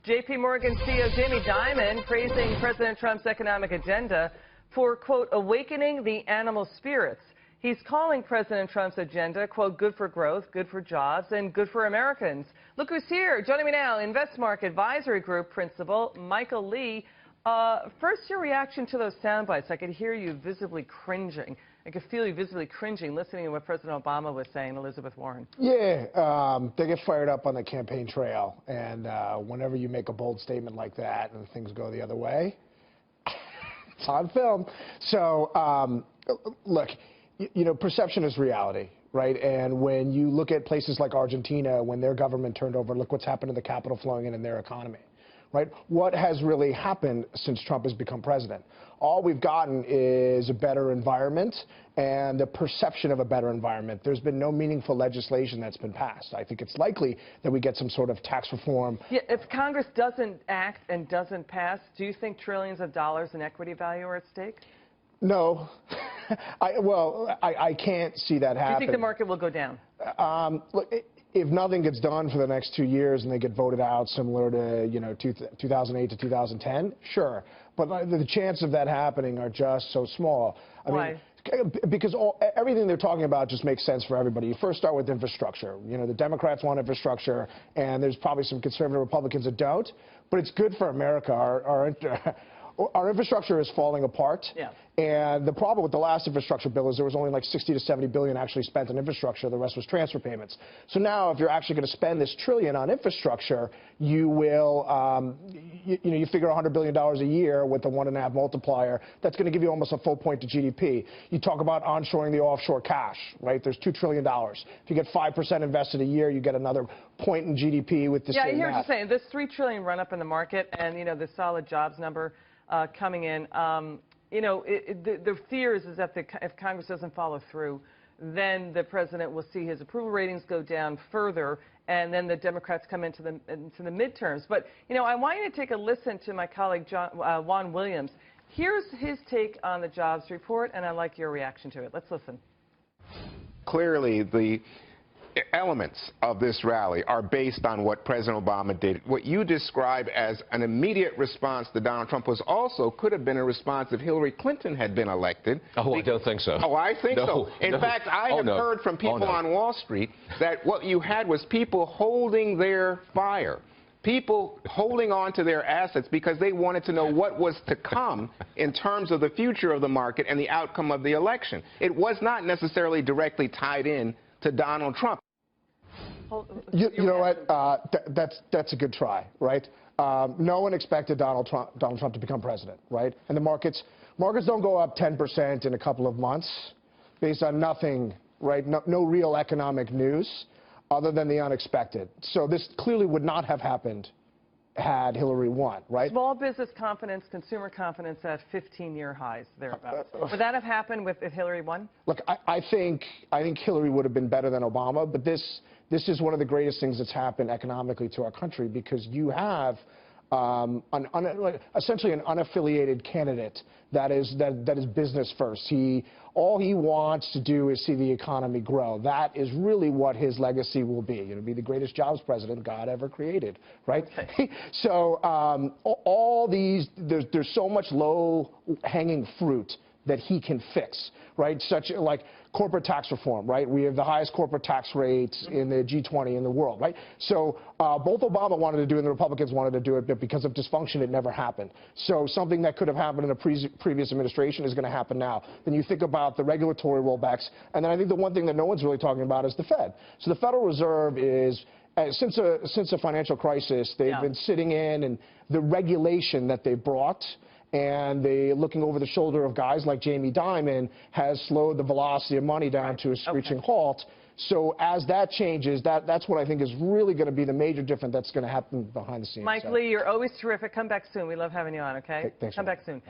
JP Morgan CEO Jamie Dimon praising President Trump's economic agenda for, quote, awakening the animal spirits. He's calling President Trump's agenda, quote, good for growth, good for jobs, and good for Americans. Look who's here. Joining me now, Investmark Advisory Group Principal Michael Lee. First, your reaction to those sound bites. I could hear you visibly cringing. I could feel you visibly cringing listening to what President Obama was saying, Elizabeth Warren. Yeah, they get fired up on the campaign trail, and whenever you make a bold statement like that and things go the other way, it's on film. So, look, you know, perception is reality, right? And when you look at places like Argentina, when their government turned over, look what's happened to the capital flowing in their economy. Right? What has really happened since Trump has become president? All we've gotten is a better environment and the perception of a better environment. There's been no meaningful legislation that's been passed. I think it's likely that we get some sort of tax reform. Yeah, if Congress doesn't act and doesn't pass, do you think trillions of dollars in equity value are at stake? No. I can't see that happen. Do you think the market will go down? Look, if nothing gets done for the next 2 years and they get voted out similar to, you know, 2008 to 2010, sure. But the chance of that happening are just so small. Why? Because everything they're talking about just makes sense for everybody. You first start with infrastructure. You know, the Democrats want infrastructure, and there's probably some conservative Republicans that don't. But it's good for America. Our infrastructure is falling apart. Yeah. And the problem with the last infrastructure bill is there was only like 60 to 70 billion actually spent on infrastructure. The rest was transfer payments. So now if you're actually going to spend this trillion on infrastructure, you will, you figure $100 billion a year with the 1.5 multiplier. That's going to give you almost a full point to GDP. You talk about onshoring the offshore cash, right? There's $2 trillion. If you get 5% invested a year, you get another point in GDP with the same Yeah, I hear what math. you're saying. This $3 trillion run up in the market and, you know, the solid jobs number coming in. You know, the fear is that if Congress doesn't follow through, then the president will see his approval ratings go down further, and then the Democrats come into the midterms. But, you know, I want you to take a listen to my colleague Juan Williams. Here's his take on the jobs report, and I'd like your reaction to it. Let's listen. Clearly, the elements of this rally are based on what President Obama did. What you describe as an immediate response to Donald Trump could have been a response if Hillary Clinton had been elected. Oh, I don't think so. Oh, I think so. In fact, I have heard from people on Wall Street that what you had was people holding their fire. People holding on to their assets because they wanted to know what was to come in terms of the future of the market and the outcome of the election. It was not necessarily directly tied in to Donald Trump. You know what? That's a good try, right? No one expected Donald Trump to become president, right? And the markets don't go up 10% in a couple of months based on nothing, right? No real economic news other than the unexpected. So this clearly would not have happened had Hillary won, right? Small business confidence, consumer confidence at 15-year highs, thereabouts. Would that have happened if Hillary won? Look, I think Hillary would have been better than Obama, but this is one of the greatest things that's happened economically to our country because you have essentially an unaffiliated candidate that is business first. All he wants to do is see the economy grow. That is really what his legacy will be. It'll be the greatest jobs president God ever created, right? Okay. So all these, there's so much low-hanging fruit that he can fix, right? Such like corporate tax reform, right? We have the highest corporate tax rates in the G20 in the world, right? So both Obama wanted to do it and the Republicans wanted to do it, but because of dysfunction, it never happened. So something that could have happened in a previous administration is going to happen now. Then you think about the regulatory rollbacks, and then I think the one thing that no one's really talking about is the Fed. So the Federal Reserve is, since a financial crisis, they've been sitting in, and the regulation that they brought and looking over the shoulder of guys like Jamie Dimon has slowed the velocity of money down to a screeching halt. So as that changes, that's what I think is really going to be the major difference that's going to happen behind the scenes. Mike Lee, you're always terrific. Come back soon. We love having you on, okay? Thanks. Come back soon.